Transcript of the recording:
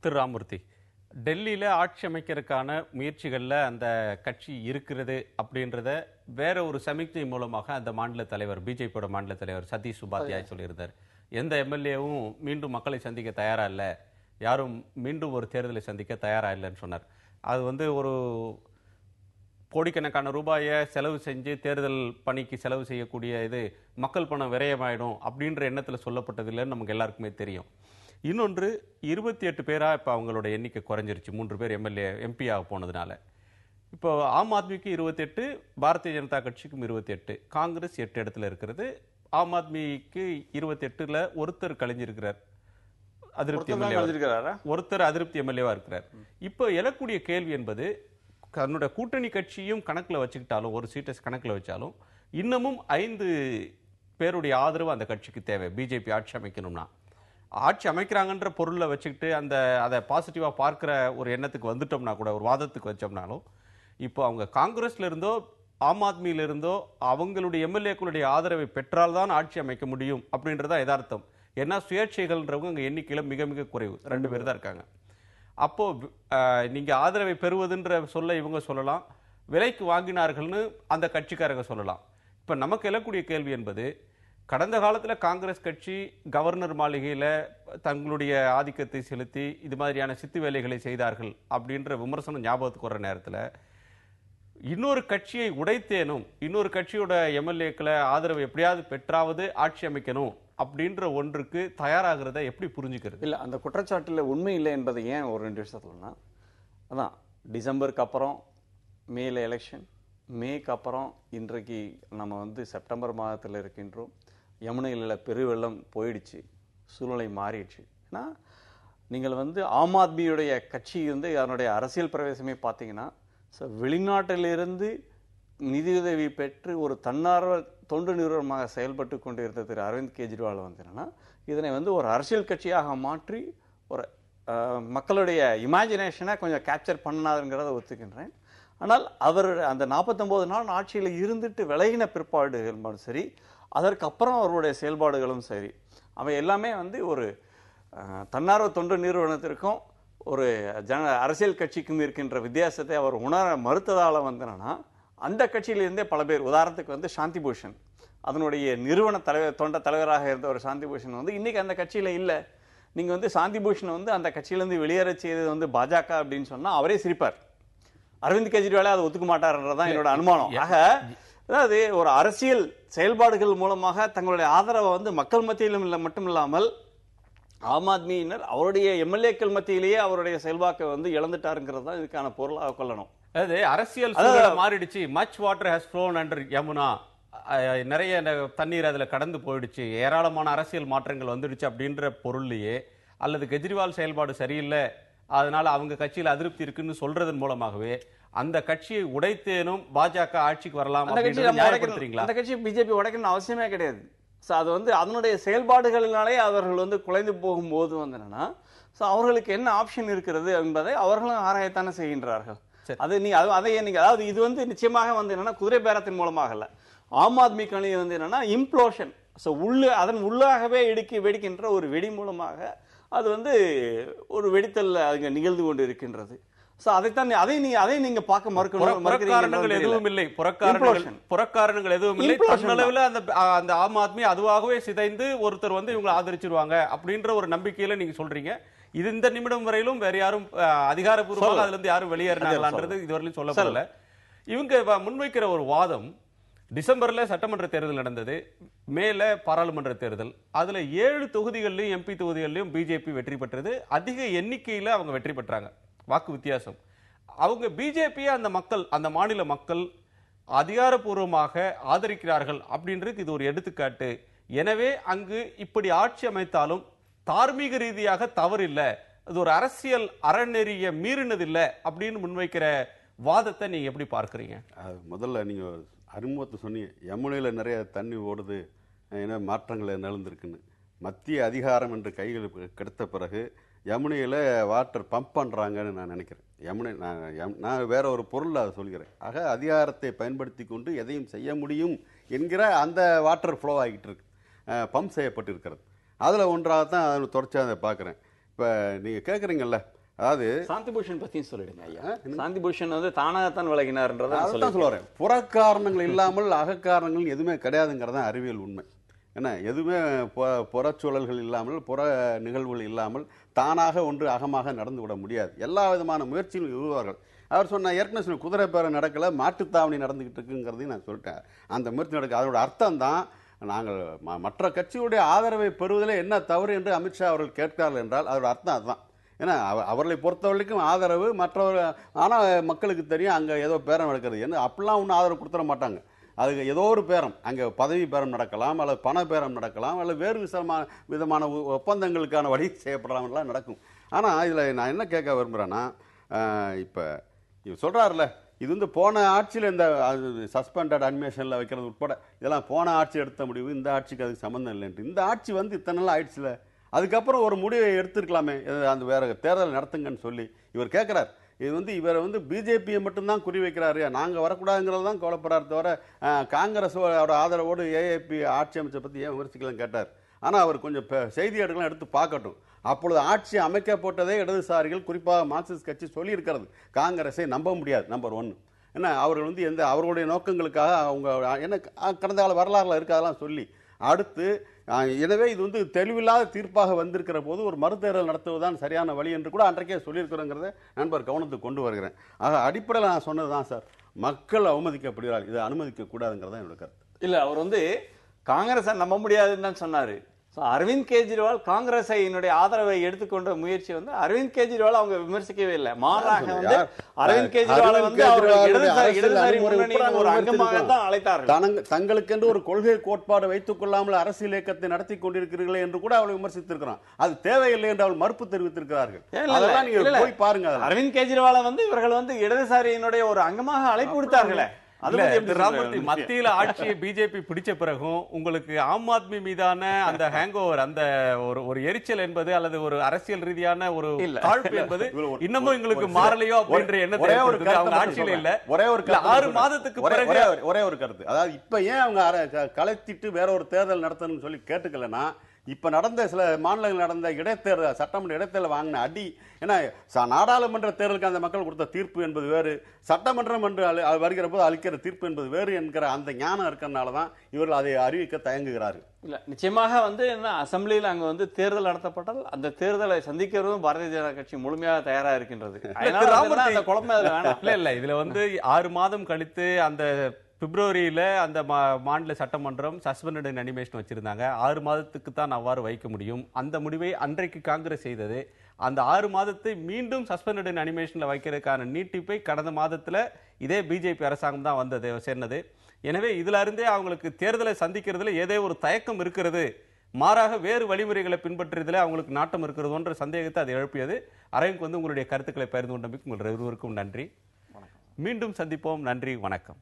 திரு ராமூர்த்தி, டெல்லியில் ஆட்சி அமைக்கிறதுக்கான முயற்சிகளில் அந்த கட்சி இருக்கிறது அப்படின்றத வேற ஒரு சமிக்ஞை மூலமாக அந்த மாநில தலைவர், பிஜேபியோட மாநில தலைவர் சதீஷ் உபாத்யாய் சொல்லியிருந்தார். எந்த எம்எல்ஏவும் மீண்டும் மக்களை சந்திக்க தயாரா இல்லை, யாரும் மீண்டும் ஒரு தேர்தலை சந்திக்க தயாரா இல்லைன்னு சொன்னார். அது ஒரு கோடிக்கணக்கான ரூபாயை செலவு செஞ்சு தேர்தல் பணிக்கு செலவு செய்யக்கூடிய இது மக்கள் பணம் விரயமாயிடும் அப்படின்ற எண்ணத்தில் சொல்லப்பட்டதில்லைன்னு நமக்கு எல்லாருக்குமே தெரியும். இன்னொன்று, 28 பேரா இப்போ அவங்களோட எண்ணிக்கை குறைஞ்சிருச்சு, 3 பேர் எம்பியாக போனதுனால. இப்போ ஆம் ஆத்மிக்கு 28, பாரதிய ஜனதா கட்சிக்கும் 28, காங்கிரஸ் 8 இடத்துல இருக்கிறது. ஆம் ஆத்மிக்கு 28ல் ஒருத்தர் கழிஞ்சிருக்கிறார், அதிருப்தி எம்எல்ஏ, ஒருத்தர் அதிருப்தி எம்எல்ஏவா இருக்கிறார். இப்போ எழக்கூடிய கேள்வி என்பது, தன்னோட கூட்டணி கட்சியும் கணக்கில் வச்சுக்கிட்டாலும், ஒரு சீட்டை கணக்கில் வச்சாலும், இன்னமும் 5 பேருடைய ஆதரவு அந்த கட்சிக்கு தேவை. பிஜேபி ஆட்சி அமைக்கணும்னா, ஆட்சி அமைக்கிறாங்கன்ற பொருளை வச்சுக்கிட்டு அதை பாசிட்டிவாக பார்க்குற ஒரு எண்ணத்துக்கு வந்துட்டோம்னா கூட, ஒரு வாதத்துக்கு வச்சோம்னாலும், இப்போ அவங்க காங்கிரஸ்ல இருந்தோ ஆம் ஆத்மியில இருந்தோ அவங்களுடைய எம்எல்ஏக்களுடைய ஆதரவை பெற்றால்தான் ஆட்சி அமைக்க முடியும் அப்படின்றதான் யதார்த்தம். ஏன்னா சுயேட்சைகள்ன்றவங்க அங்கே எண்ணிக்கையில் மிக மிக குறைவு, 2 பேர் தான் இருக்காங்க. அப்போ நீங்க ஆதரவை பெறுவதுன்ற சொல்ல இவங்க சொல்லலாம், விலைக்கு வாங்கினார்கள்னு அந்த கட்சிக்காரங்க சொல்லலாம். இப்ப நமக்கு எழக்கூடிய கேள்வி என்பது, கடந்த காலத்தில் காங்கிரஸ் கட்சி கவர்னர் மாளிகையில் தங்களுடைய ஆதிக்கத்தை செலுத்தி இது மாதிரியான சித்து வேலைகளை செய்தார்கள் அப்படின்ற விமர்சனம் ஞாபகத்துக்கு வர நேரத்தில், இன்னொரு கட்சியை உடைத்தேனும் இன்னொரு கட்சியோட எம்எல்ஏக்களை ஆதரவு எப்படியாவது பெற்றாவது ஆட்சி அமைக்கணும் அப்படின்ற ஒன்றுக்கு தயாராகிறத எப்படி புரிஞ்சுக்கிறது? இல்லை, அந்த குற்றச்சாட்டில் உண்மை இல்லை என்பதை ஏன் ஒரு 2 விஷயத்துலனா, அதான் டிசம்பருக்கு அப்புறம் மேல எலெக்ஷன், மேக்கு அப்புறம் இன்றைக்கு நம்ம செப்டம்பர் மாதத்தில் இருக்கின்றோம். யமுனையில் பெருவெள்ளம் போயிடுச்சு, சூழ்நிலை மாறிடுச்சு. ஏன்னா நீங்கள் ஆம் ஆத்மியுடைய கட்சி அதனுடைய அரசியல் பிரவேசமே பார்த்தீங்கன்னா, வெளிநாட்டிலிருந்து நிதியுதவி பெற்று ஒரு தன்னார்வ தொண்டு நிறுவனமாக செயல்பட்டு கொண்டிருந்த திரு அரவிந்த் கெஜ்ரிவால் என்னன்னா, இதனை ஒரு அரசியல் கட்சியாக மாற்றி ஒரு மக்களுடைய இமேஜினேஷனை கொஞ்சம் கேப்சர் பண்ணாதுங்கிறத ஒத்துக்கின்றேன். ஆனால் அவர் அந்த 49 நாள் ஆட்சியில் இருந்துட்டு விலகின பிற்பாடுகளும் சரி, அதற்கப்புறம் அவருடைய செயல்பாடுகளும் சரி, அவை எல்லாமே ஒரு தன்னார்வ தொண்டு நிறுவனத்திற்கும் ஒரு அரசியல் கட்சிக்கும் இருக்கின்ற வித்தியாசத்தை அவர் உணர மறுத்ததால் என்னன்னா, அந்த கட்சியிலிருந்தே பல பேர், உதாரணத்துக்கு சாந்தி பூஷன், அதனுடைய நிறுவன தலைவர், தொண்ட தலைவராக இருந்த ஒரு சாந்தி பூஷன் இன்னைக்கு அந்த கட்சியில இல்லை. நீங்க சாந்தி பூஷன் அந்த கட்சியிலிருந்து வெளியேற செய்தது பாஜக அப்படின்னு சொன்னா அவரே சிரிப்பார். அரவிந்த் கெஜ்ரிவாலே அதை ஒத்துக்க மாட்டார்ன்றதான் என்னோட அனுமானம். ஆக அதாவது ஒரு அரசியல் செயல்பாடுகள் மூலமாக தங்களுடைய ஆதரவை மக்கள் மத்தியிலும் மட்டும் இல்லாமல் ஆம் ஆத்மியினர் அவருடைய எம்எல்ஏக்கள் மத்தியிலேயே அவருடைய செல்வாக்கை இழந்துட்டாருங்கிறது தான் இதுக்கான பொருளாக கொள்ளணும். அதாவது அரசியல் சூழல் மாறிடுச்சு. Much water has flown under Yamuna, நிறைய தண்ணீர் அதுல கடந்து போயிடுச்சு, ஏராளமான அரசியல் மாற்றங்கள் வந்துடுச்சு அப்படின்ற பொருள்லயே, அல்லது கெஜ்ரிவால் செயல்பாடு சரியில்லை அதனால அவங்க கட்சியில் அதிருப்தி இருக்குன்னு சொல்றதன் மூலமாகவே அந்த கட்சியை உடைத்தேனும் பாஜக ஆட்சிக்கு வரலாம் அப்படின்றீங்களா? அந்த கட்சியை பிஜேபி உடைக்கணும்னு அவசியமே கிடையாது. அது அதனுடைய செயல்பாடுகளினாலே அவர்கள் குலைந்து போகும்போது என்னன்னா, அவர்களுக்கு என்ன ஆப்ஷன் இருக்கிறது என்பதை அவர்களும் ஆராயத்தானே செய்கின்றார்கள். அது நீங்க அதாவது இது நிச்சயமாக என்னன்னா குதிரை பேரத்தின் மூலமாக இல்ல. ஆம் ஆத்மி கணி என்னன்னா இம்ப்ளோஷன், அதன் உள்ளாகவே வெடிக்கின்ற ஒரு வெடி மூலமாக அது ஒரு வெடித்தல் அங்க நிகழ்ந்து கொண்டு இருக்கின்றது. அதை நீங்க பார்க்க புறக்காரணங்கள் எதுவும் இல்லை. புறக்காரணங்கள் எதுவும் இல்லை. தன்னளவில் அந்த ஆம் ஆத்மி அதுவாகவே சிதைந்து ஒருத்தர் இவங்களை ஆதரிச்சிருவாங்க அப்படின்ற ஒரு நம்பிக்கையில நீங்க சொல்றீங்க. இது இந்த நிமிடம் வரையிலும் வேற யாரும் அதிகாரப்பூர்வமாக அதுல இருந்து யாரும் வெளியேறினாங்களான்றது இதுவரையிலும் சொல்லப்படல. இவங்க முன்வைக்கிற ஒரு வாதம், டிசம்பர்ல சட்டமன்ற தேர்தல் நடந்தது, மேல பாராளுமன்ற தேர்தல், அதுல 7 தொகுதிகளிலும் எம்பி தொகுதிகளிலும் பிஜேபி வெற்றி பெற்றது. அதிக எண்ணிக்கையில அவங்க வெற்றி பெற்றாங்க, வாக்கு வித்தியாசம். அவங்க பிஜேபியை அந்த மாநில மக்கள் அதிகாரப்பூர்வமாக ஆதரிக்கிறார்கள் அப்படின்றது இது ஒரு எடுத்துக்காட்டு. எனவே அங்கு இப்படி ஆட்சி அமைத்தாலும் தார்மீக ரீதியாக தவறு இல்லை, அது ஒரு அரசியல் அறநெறிய மீறினது இல்லை அப்படின்னு முன்வைக்கிற வாதத்தை நீங்க எப்படி பார்க்கறீங்க? முதல்ல நீங்க அறிமுகத்தை சொன்னீங்க, யமுனையில் நிறைய தண்ணி ஓடுது, ஏன்னா மாற்றங்கள் நடந்திருக்குன்னு. மத்திய அதிகாரம் என்று கைகள் கிடைத்த பிறகு யமுனையில் வாட்டர் பம்ப் பண்ணுறாங்கன்னு நான் நினைக்கிறேன். நான் வேற ஒரு பொருள் அதை சொல்கிறேன். ஆக அதிகாரத்தை பயன்படுத்தி கொண்டு எதையும் செய்ய முடியும் என்கிற அந்த வாட்டர் ஃப்ளோ ஆகிட்டு இருக்கு, பம்ப் செய்யப்பட்டிருக்கிறது. அதில் ஒன்றாக தான் அதை தொடர்ச்சியாக அதை பார்க்குறேன். இப்போ நீங்கள் கேட்குறீங்கல்ல, அதாவது சாந்தி பூஷன் பத்தியும் சொல்லிடுங்க ஐயா. சாந்தி பூஷன் வந்து தானாகத்தான் விலகினார்ன்றதை சொல்ல வரேன். புறக்காரணங்கள் இல்லாமல் அகக்காரணங்கள் எதுவுமே கிடையாதுங்கிறதான் அறிவியல் உண்மை. ஏன்னா எதுவுமே புறச்சூழல்கள் இல்லாமல் புற நிகழ்வுகள் இல்லாமல் தானாக ஒன்று அகமாக நடந்து விட முடியாது. எல்லா விதமான முயற்சியும் உருவார்கள். அவர் சொன்ன ஏற்கனவே சொன்ன குதிரை பேரம் நடக்கலை, மாட்டுத்தாவணி நடந்துகிட்டு இருக்குங்கிறதையும் நான் சொல்லிட்டேன். அந்த முயற்சி நடக்க அதோட அர்த்தம் தான் நாங்கள் மற்ற கட்சியுடைய ஆதரவை பெறுவதில் என்ன தவறு என்று அமித்ஷா அவர்கள் கேட்கிறார்கள் என்றால் அதோட அர்த்தம் அதுதான். ஏன்னா அவர்களை பொறுத்தவரைக்கும் ஆதரவு மற்றவர்கள், ஆனால் மக்களுக்கு தெரியும் அங்கே ஏதோ பேரம் நடக்கிறது. ஏன்னா அப்படிலாம் ஒன்றும் ஆதரவு கொடுத்துட மாட்டாங்க. அதுக்கு ஏதோ ஒரு பேரம், அங்கே பதவி பேரம் நடக்கலாம், அல்லது பண பேரம் நடக்கலாம், அல்லது வேறு விதமான ஒப்பந்தங்களுக்கான வழி செய்யப்படலாம்லாம் நடக்கும். ஆனால் இதில் நான் என்ன கேட்க விரும்புகிறேன்னா, இப்போ இவர் சொல்கிறார்ல, இது வந்து போன ஆட்சியில் இந்த சஸ்பெண்டட் அனிமேஷனில் வைக்கிறது உட்பட இதெல்லாம் போன ஆட்சி எடுத்த முடிவு, இந்த ஆட்சிக்கு அதுக்கு சம்மந்தம் இல்லைன்ட்டு. இந்த ஆட்சி வந்து இத்தனை நாள் ஆயிடுச்சுல, அதுக்கப்புறம் ஒரு முடிவை எடுத்துருக்கலாமே, அந்த வேற தேர்தல் நடத்துங்கன்னு சொல்லி இவர் கேட்குறார். இது வந்து இவரை வந்து பிஜேபியை மட்டும்தான் குறி வைக்கிறாரு, நாங்கள் வரக்கூடாதுங்கிறது தான் கவலைப்படுறாரு தவிர காங்கிரஸோட ஆதரவோடு ஏஏபி ஆட்சி அமைச்சை பற்றி ஏன் விமர்சிக்கலன்னு கேட்டார். ஆனால் அவர் கொஞ்சம் செய்தியாளர்கள்லாம் எடுத்து பார்க்கட்டும். அப்பொழுது ஆட்சி அமைக்கப்பட்டதே இடதுசாரிகள், குறிப்பாக மார்க்சிஸ்ட் கட்சி சொல்லியிருக்கிறது, காங்கிரஸை நம்ப முடியாது. நம்பர் 1 என்ன, அவர்கள் வந்து அவர்களுடைய நோக்கங்களுக்காக அவங்க என்ன கடந்த கால வரலாறுல இருக்கு அதெல்லாம் சொல்லி அடுத்து, எனவே இது வந்து தெளிவில்லாத தீர்ப்பாக வந்திருக்கிற போது ஒரு மறுதேர்தல் நடத்துவதுதான் சரியான வழி என்று கூட அன்றைக்கே சொல்லியிருக்கிறோங்கிறத நண்பர் கவனத்துக்கு கொண்டு வருகிறேன். ஆக அடிப்படையில் நான் சொன்னது தான் சார், மக்கள் அவமதிக்கப்படுகிறார், இதை அனுமதிக்க கூடாதுங்கிறதா என்னோட கருத்து. இல்லை, அவர் வந்து காங்கிரஸை நம்ப முடியாதுன்னு தான் சொன்னார். அரவிந்த் கெஜ்ரிவால் காங்கிரஸை என்னுடைய ஆதரவை எடுத்துக்கொண்ட முயற்சி வந்து அரவிந்த் கெஜ்ரிவால் அவங்க விமர்சிக்கவே இல்லை. மாறாக வந்து அரவிந்த் கெஜ்ரிவால் வந்து இடதுசாரி முன்னணியின் ஒரு அங்கமாக தான் அழைத்தார்கள். தங்களுக்கென்று ஒரு கொள்கை கோட்பாடு வைத்துக் கொள்ளாமல் அரசியல் இயக்கத்தை நடத்தி கொண்டிருக்கிறீர்களே என்று கூட அவளை விமர்சித்திருக்கிறான். அது தேவையில்லை என்று அவள் மறுப்பு தெரிவித்திருக்கிறார்கள். அதெல்லாம் நீங்க போய் பாருங்க. அரவிந்த் கெஜ்ரிவாலை வந்து இவர்கள் வந்து இடதுசாரியினுடைய ஒரு அங்கமாக அழைப்பு விடுத்தார்களே. மத்தியில ஆட்சியை பிஜேபி பிடிச்ச பிறகும் உங்களுக்கு ஆம் ஆத்மி மீதான அந்த ஹேங்கோவர், அந்த ஒரு எரிச்சல் என்பது அல்லது ஒரு அரசியல் ரீதியான ஒரு தாழ்வு என்பது இன்னமும் எங்களுக்கு மாறலையோ அப்படின்ற எண்ணத்தை அவங்க ஆட்சியில இல்ல. ஒரே ஒரு 6 மாதத்துக்கு பிறகு ஒரே ஒரு கருத்து, அதாவது இப்ப ஏன் அவங்க கலைத்திட்டு வேற ஒரு தேர்தல் நடத்தணும்னு சொல்லி கேட்டுக்கலன்னா, இப்ப நடந்த சில மாநிலங்கள் நடந்த இடைத்தேர்தல், சட்டமன்ற இடைத்தேர்தல் வாங்கின அடி, ஏன்னா நாடாளுமன்ற தேர்தலுக்கு அந்த மக்கள் கொடுத்த தீர்ப்பு என்பது வேறு, சட்டமன்றம் என்று வருகிற போது அளிக்கிற தீர்ப்பு என்பது வேறு என்கிற அந்த ஞானம் இருக்கிறதுனால தான் இவர்கள் அதை அறிவிக்க தயங்குகிறார்கள். இல்ல, நிச்சயமாக வந்து என்ன, அசம்பிளியில் அங்க வந்து தேர்தல் நடத்தப்பட்டால் அந்த தேர்தலை சந்திக்கிறதும் பாரதிய ஜனதா கட்சி முழுமையாக தயாரா இருக்கின்றது. இல்ல இதுல வந்து 6 மாதம் கழித்து அந்த பிப்ரவரியில அந்த மாநில சட்டமன்றம் சஸ்பெண்டட் அனிமேஷன் வச்சிருந்தாங்க. 6 மாதத்துக்கு தான் அவ்வாறு வைக்க முடியும். அந்த முடிவை அன்றைக்கு காங்கிரஸ் செய்தது. அந்த 6 மாதத்தை மீண்டும் சஸ்பெண்டட் அனிமேஷன்ல வைக்கிறதுக்கான நீட்டிப்பை கடந்த மாதத்துல இதே பிஜேபி அரசாங்கம் தான் வந்தது சேர்ந்தது. எனவே இதுல இருந்தே அவங்களுக்கு தேர்தலை சந்திக்கிறதுல ஏதோ ஒரு தயக்கம் இருக்கிறது, மாறாக வேறு வழிமுறைகளை பின்பற்றுறதுல அவங்களுக்கு நாட்டம் இருக்கிறதுன்ற சந்தேகத்தை அது எழுப்பியது. அரவிந்த் வந்து உங்களுடைய கருத்துக்களை பகிர்ந்து கொண்டமைக்கு உங்கள் இருவருக்கும் நன்றி. மீண்டும் சந்திப்போம். நன்றி, வணக்கம்.